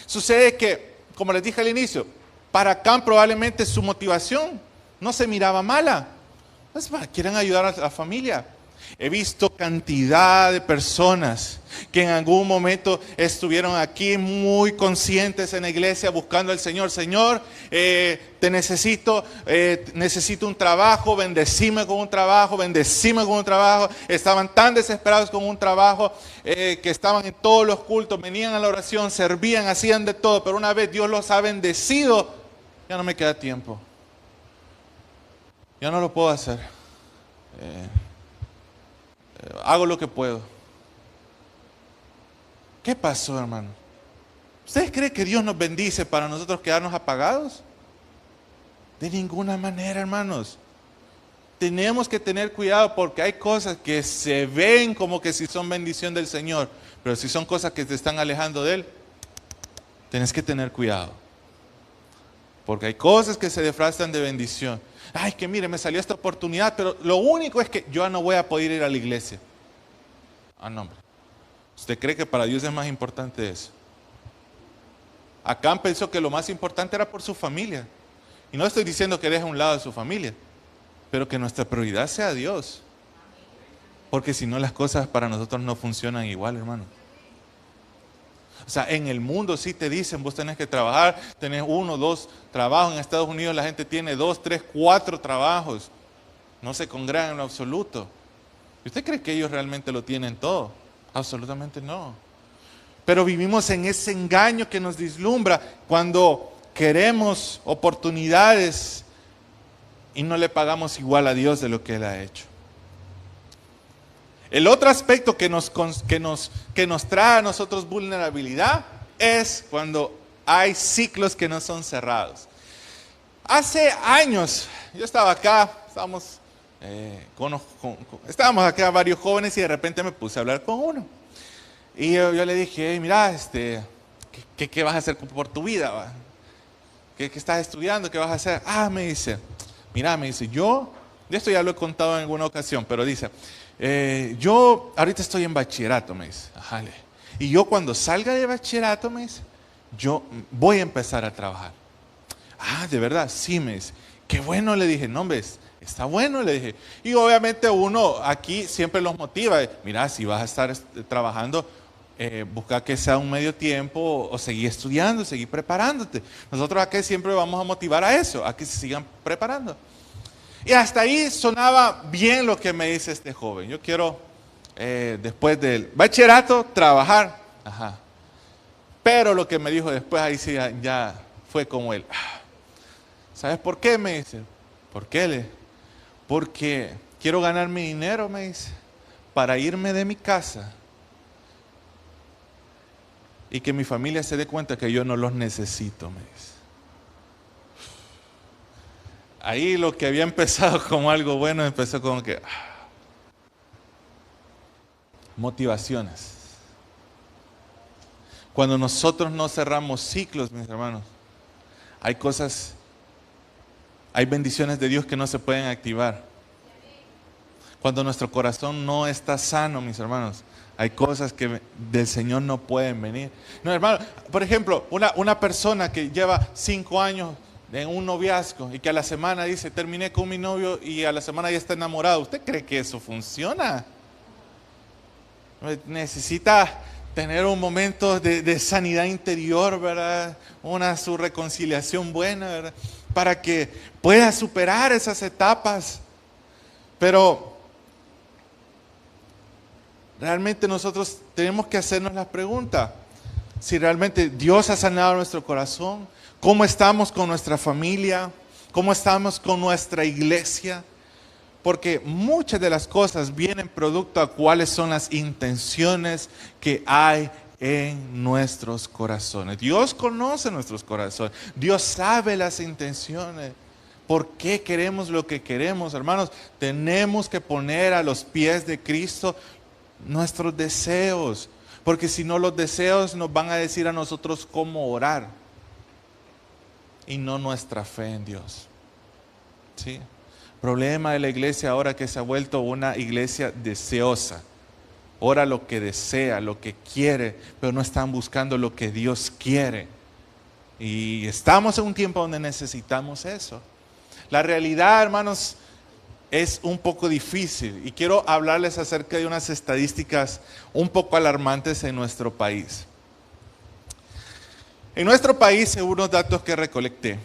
Sucede que, como les dije al inicio, para Acán probablemente su motivación no se miraba mala. Pues, quieren ayudar a la familia. He visto cantidad de personas que en algún momento estuvieron aquí muy conscientes en la iglesia buscando al Señor. Señor, te necesito un trabajo, bendecime con un trabajo, bendecime con un trabajo. Estaban tan desesperados con un trabajo que estaban en todos los cultos, venían a la oración, servían, hacían de todo. Pero una vez Dios los ha bendecido, ya no me queda tiempo. Ya no lo puedo hacer. Hago lo que puedo. ¿Qué pasó, hermano? ¿Ustedes creen que Dios nos bendice para nosotros quedarnos apagados? De ninguna manera, hermanos. Tenemos que tener cuidado porque hay cosas que se ven como que si son bendición del Señor, pero si son cosas que te están alejando de Él, tienes que tener cuidado. Porque hay cosas que se disfrazan de bendición. Ay, que mire, me salió esta oportunidad, pero lo único es que yo no voy a poder ir a la iglesia. Ah, no, hombre. ¿Usted cree que para Dios es más importante eso? Acán pensó que lo más importante era por su familia. Y no estoy diciendo que deje a un lado a su familia, pero que nuestra prioridad sea Dios. Porque si no, las cosas para nosotros no funcionan igual, hermano. O sea, en el mundo sí te dicen, vos tenés que trabajar, tenés 1, 2 trabajos. En Estados Unidos la gente tiene 2, 3, 4 trabajos. No se congregan en lo absoluto. ¿Y usted cree que ellos realmente lo tienen todo? Absolutamente no. Pero vivimos en ese engaño que nos vislumbra cuando queremos oportunidades y no le pagamos igual a Dios de lo que Él ha hecho. El otro aspecto que nos trae a nosotros vulnerabilidad es cuando hay ciclos que no son cerrados. Hace años, yo estaba acá, estábamos acá varios jóvenes y de repente me puse a hablar con uno. Y yo le dije, hey, mira, ¿qué vas a hacer por tu vida? ¿Va? ¿Qué estás estudiando? ¿Qué vas a hacer? Me dice, yo, de esto ya lo he contado en alguna ocasión, pero dice, yo ahorita estoy en bachillerato, me dice. Ajá. Y yo cuando salga de bachillerato, me dice, yo voy a empezar a trabajar. Ah, ¿de verdad? Sí, me dice. Qué bueno, le dije. No, hombre, está bueno, le dije. Y obviamente uno aquí siempre los motiva. Mira, si vas a estar trabajando, busca que sea un medio tiempo o seguir estudiando, seguir preparándote. Nosotros aquí siempre vamos a motivar a eso, a que se sigan preparando. Y hasta ahí sonaba bien lo que me dice este joven. Yo quiero, después del bachillerato, trabajar. Ajá. Pero lo que me dijo después, ahí sí ya fue como él. ¿Sabes por qué? Me dice. ¿Por qué? Porque quiero ganar mi dinero, me dice, para irme de mi casa y que mi familia se dé cuenta que yo no los necesito, me dice. Ahí lo que había empezado como algo bueno, empezó como que... motivaciones. Cuando nosotros no cerramos ciclos, mis hermanos, hay cosas, hay bendiciones de Dios que no se pueden activar. Cuando nuestro corazón no está sano, mis hermanos, hay cosas que del Señor no pueden venir. No, hermano, por ejemplo, una persona que lleva 5 años en un noviazgo y que a la semana dice, terminé con mi novio y a la semana ya está enamorado. ¿Usted cree que eso funciona? Necesita tener un momento de sanidad interior, ¿verdad? Su reconciliación buena, ¿verdad? Para que pueda superar esas etapas. Pero realmente nosotros tenemos que hacernos la pregunta, si realmente Dios ha sanado nuestro corazón, cómo estamos con nuestra familia, cómo estamos con nuestra iglesia. Porque muchas de las cosas vienen producto a cuáles son las intenciones que hay en nuestros corazones. Dios conoce nuestros corazones. Dios sabe las intenciones. ¿Por qué queremos lo que queremos, hermanos? Tenemos que poner a los pies de Cristo nuestros deseos. Porque si no, los deseos nos van a decir a nosotros cómo orar. Y no nuestra fe en Dios. ¿Sí? Problema de la iglesia ahora que se ha vuelto una iglesia deseosa. Ora lo que desea, lo que quiere, pero no están buscando lo que Dios quiere. Y estamos en un tiempo donde necesitamos eso. La realidad, hermanos, es un poco difícil y quiero hablarles acerca de unas estadísticas un poco alarmantes en nuestro país. En nuestro país, según unos datos que recolecté,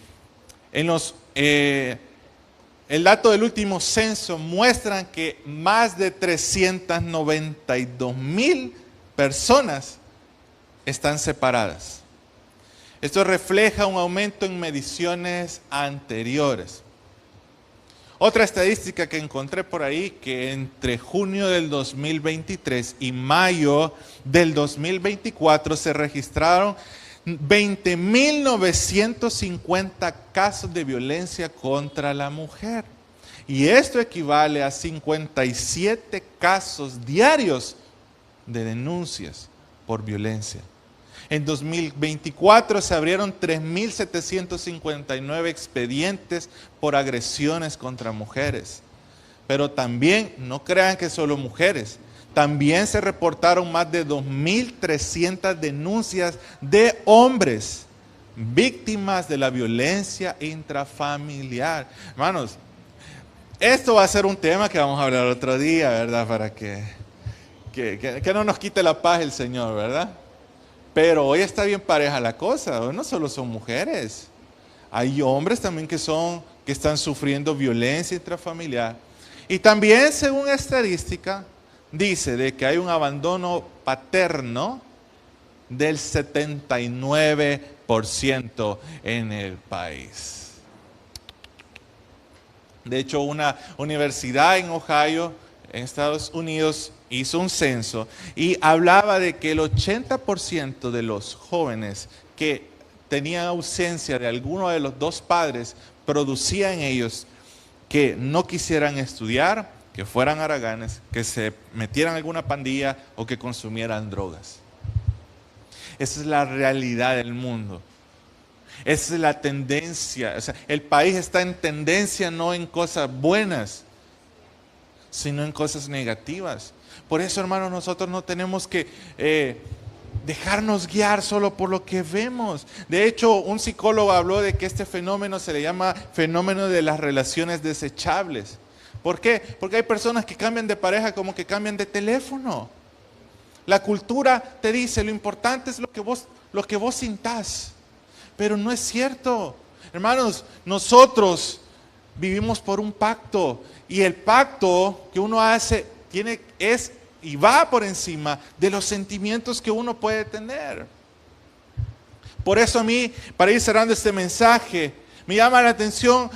el dato del último censo muestra que más de 392,000 personas están separadas. Esto refleja un aumento en mediciones anteriores. Otra estadística que encontré por ahí, que entre junio del 2023 y mayo del 2024 se registraron 20,950 casos de violencia contra la mujer. Y esto equivale a 57 casos diarios de denuncias por violencia. En 2024 se abrieron 3,759 expedientes por agresiones contra mujeres. Pero también, no crean que solo mujeres, también se reportaron más de 2,300 denuncias de hombres víctimas de la violencia intrafamiliar. Hermanos, esto va a ser un tema que vamos a hablar otro día, ¿verdad? Para que no nos quite la paz el Señor, ¿verdad? Pero hoy está bien pareja la cosa. Hoy no solo son mujeres. Hay hombres también que están sufriendo violencia intrafamiliar. Y también, según estadística, dice de que hay un abandono paterno del 79% en el país. De hecho, una universidad en Ohio, en Estados Unidos, hizo un censo y hablaba de que el 80% de los jóvenes que tenían ausencia de alguno de los dos padres producía en ellos que no quisieran estudiar, que fueran haraganes, que se metieran en alguna pandilla o que consumieran drogas. Esa es la realidad del mundo. Esa es la tendencia. O sea, el país está en tendencia no en cosas buenas, sino en cosas negativas. Por eso, hermanos, nosotros no tenemos que dejarnos guiar solo por lo que vemos. De hecho, un psicólogo habló de que este fenómeno se le llama fenómeno de las relaciones desechables. ¿Por qué? Porque hay personas que cambian de pareja como que cambian de teléfono. La cultura te dice, lo importante es lo que vos sintás. Pero no es cierto. Hermanos, nosotros vivimos por un pacto. Y el pacto que uno hace es y va por encima de los sentimientos que uno puede tener. Por eso a mí, para ir cerrando este mensaje, me llama la atención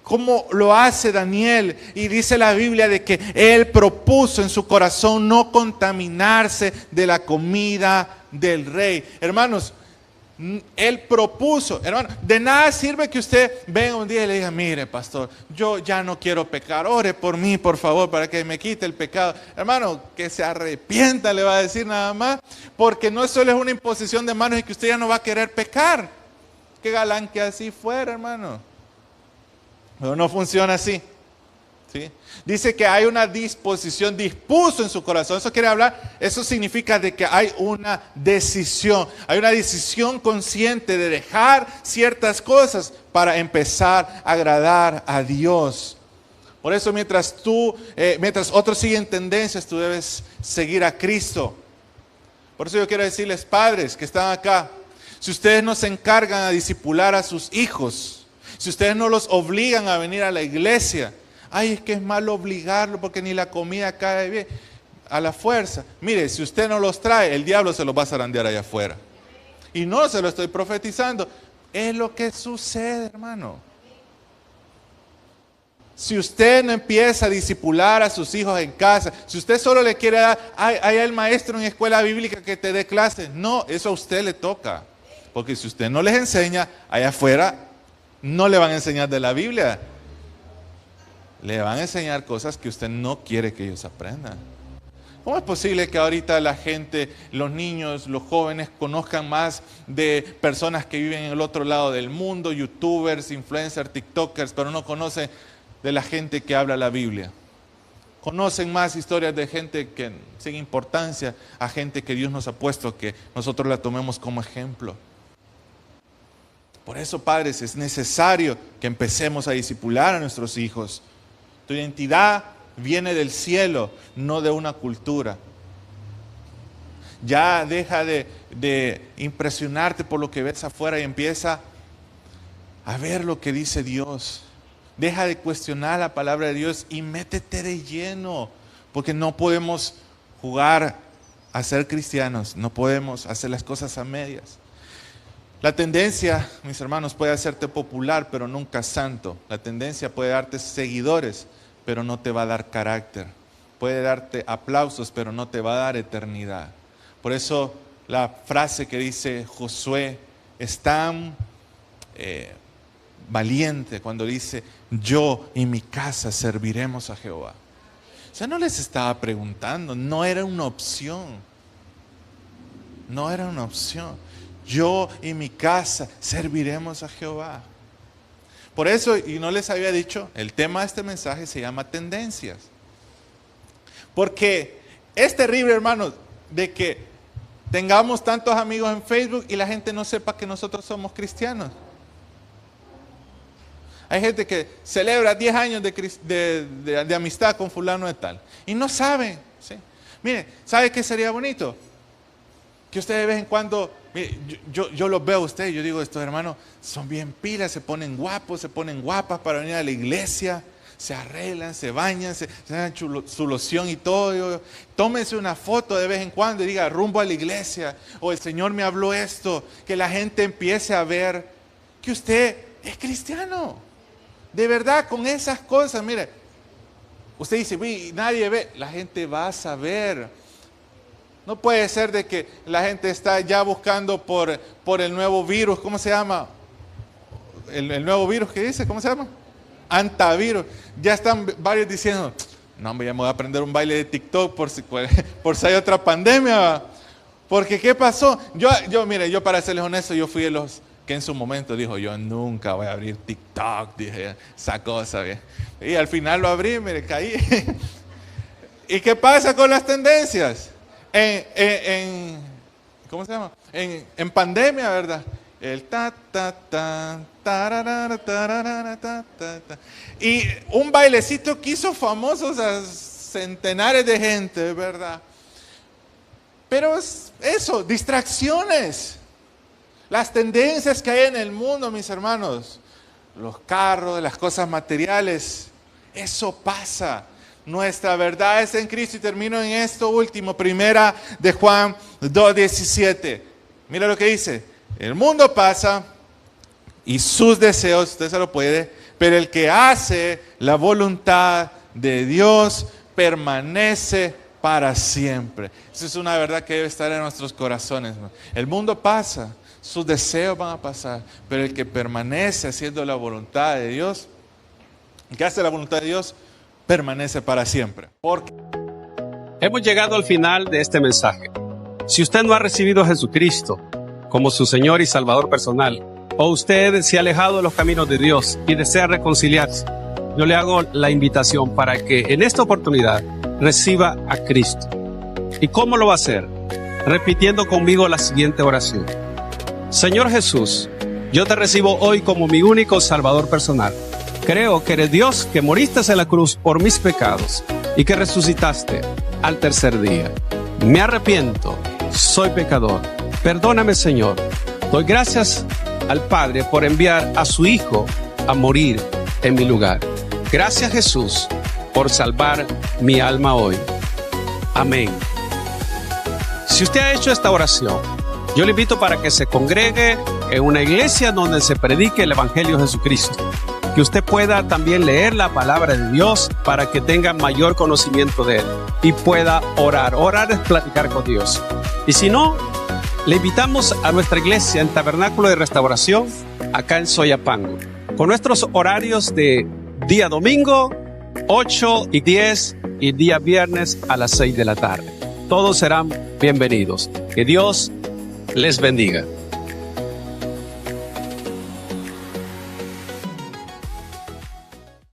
cómo lo hace Daniel. Y dice la Biblia de que él propuso en su corazón no contaminarse de la comida del rey. Hermanos, él propuso, hermano, de nada sirve que usted venga un día y le diga, mire pastor, yo ya no quiero pecar, ore por mí por favor para que me quite el pecado. Hermano, que se arrepienta, le va a decir nada más, porque no solo es una imposición de manos y que usted ya no va a querer pecar. Qué galán que así fuera, hermano. Pero no funciona así. ¿Sí? Dice que hay una disposición, dispuso en su corazón. Eso significa de que hay una decisión consciente de dejar ciertas cosas para empezar a agradar a Dios. Por eso mientras otros siguen tendencias, tú debes seguir a Cristo. Por eso yo quiero decirles, padres que están acá, si ustedes no se encargan a discipular a sus hijos, si ustedes no los obligan a venir a la iglesia, ay, es que es malo obligarlo porque ni la comida cae bien, a la fuerza. Mire, si usted no los trae, el diablo se los va a zarandear allá afuera. Y no se lo estoy profetizando, es lo que sucede, hermano. Si usted no empieza a discipular a sus hijos en casa, si usted solo le quiere dar, hay el maestro en escuela bíblica que te dé clases, no, eso a usted le toca. Porque si usted no les enseña, allá afuera no le van a enseñar de la Biblia. Le van a enseñar cosas que usted no quiere que ellos aprendan. ¿Cómo es posible que ahorita la gente, los niños, los jóvenes conozcan más de personas que viven en el otro lado del mundo, youtubers, influencers, tiktokers, pero no conocen de la gente que habla la Biblia? Conocen más historias de gente que sin importancia a gente que Dios nos ha puesto, que nosotros la tomemos como ejemplo. Por eso, padres, es necesario que empecemos a discipular a nuestros hijos. Tu identidad viene del cielo, no de una cultura. Ya deja de impresionarte por lo que ves afuera y empieza a ver lo que dice Dios. Deja de cuestionar la palabra de Dios y métete de lleno, porque no podemos jugar a ser cristianos, no podemos hacer las cosas a medias. La tendencia, mis hermanos, puede hacerte popular, pero nunca santo. La tendencia puede darte seguidores, pero no te va a dar carácter. Puede darte aplausos, pero no te va a dar eternidad. Por eso la frase que dice Josué es tan valiente cuando dice, yo y mi casa serviremos a Jehová. O sea, no les estaba preguntando, no era una opción. No era una opción. Yo y mi casa serviremos a Jehová. Por eso, y no les había dicho, el tema de este mensaje se llama tendencias. Porque es terrible, hermanos, de que tengamos tantos amigos en Facebook y la gente no sepa que nosotros somos cristianos. Hay gente que celebra 10 años de amistad con fulano de tal y no saben. ¿Sí? Mire, ¿sabe qué sería bonito? Que usted de vez en cuando, mire, yo los veo a usted, yo digo, estos hermanos son bien pilas, se ponen guapos, se ponen guapas para venir a la iglesia, se arreglan, se bañan, se dan su loción y todo. Tómense una foto de vez en cuando y diga, rumbo a la iglesia, o el Señor me habló esto, que la gente empiece a ver que usted es cristiano. De verdad, con esas cosas, mire, usted dice, nadie ve, la gente va a saber. No puede ser de que la gente está ya buscando por el nuevo virus, ¿cómo se llama? El nuevo virus que dice, ¿cómo se llama? Antivirus. Ya están varios diciendo, no, hombre, ya me voy a aprender un baile de TikTok por si hay otra pandemia. Porque ¿qué pasó? Mire, yo para serles honesto, yo fui de los que en su momento dijo, yo nunca voy a abrir TikTok, dije, esa cosa. ¿Bien? Y al final lo abrí, mire, caí. ¿Y qué pasa con las tendencias? ¿cómo se llama? En pandemia, ¿verdad? El ta, ta, ta, tararara, tararara, ta, ta, ta. Y un bailecito que hizo famosos a centenares de gente, ¿verdad? Pero es eso, distracciones. Las tendencias que hay en el mundo, mis hermanos. Los carros, las cosas materiales. Eso pasa. Nuestra verdad es en Cristo. Y termino en esto último. Primera de Juan 2:17. Mira lo que dice. El mundo pasa y sus deseos, usted se lo puede, pero el que hace la voluntad de Dios permanece para siempre. Esa es una verdad que debe estar en nuestros corazones, ¿no? El mundo pasa, sus deseos van a pasar, pero el que permanece haciendo la voluntad de Dios, el que hace la voluntad de Dios, permanece para siempre. Porque hemos llegado al final de este mensaje. Si usted no ha recibido a Jesucristo como su Señor y Salvador personal, o usted se ha alejado de los caminos de Dios y desea reconciliarse, yo le hago la invitación para que en esta oportunidad reciba a Cristo. ¿Y cómo lo va a hacer? Repitiendo conmigo la siguiente oración. Señor Jesús, yo te recibo hoy como mi único Salvador personal. Creo que eres Dios, que moriste en la cruz por mis pecados y que resucitaste al tercer día. Me arrepiento, soy pecador. Perdóname, Señor. Doy gracias al Padre por enviar a su Hijo a morir en mi lugar. Gracias, Jesús, por salvar mi alma hoy. Amén. Si usted ha hecho esta oración, yo le invito para que se congregue en una iglesia donde se predique el Evangelio de Jesucristo. Que usted pueda también leer la palabra de Dios para que tenga mayor conocimiento de Él y pueda orar. Orar es platicar con Dios. Y si no, le invitamos a nuestra iglesia en Tabernáculo de Restauración, acá en Soyapango, con nuestros horarios de día domingo, 8 y 10, y día viernes a las 6 de la tarde. Todos serán bienvenidos. Que Dios les bendiga.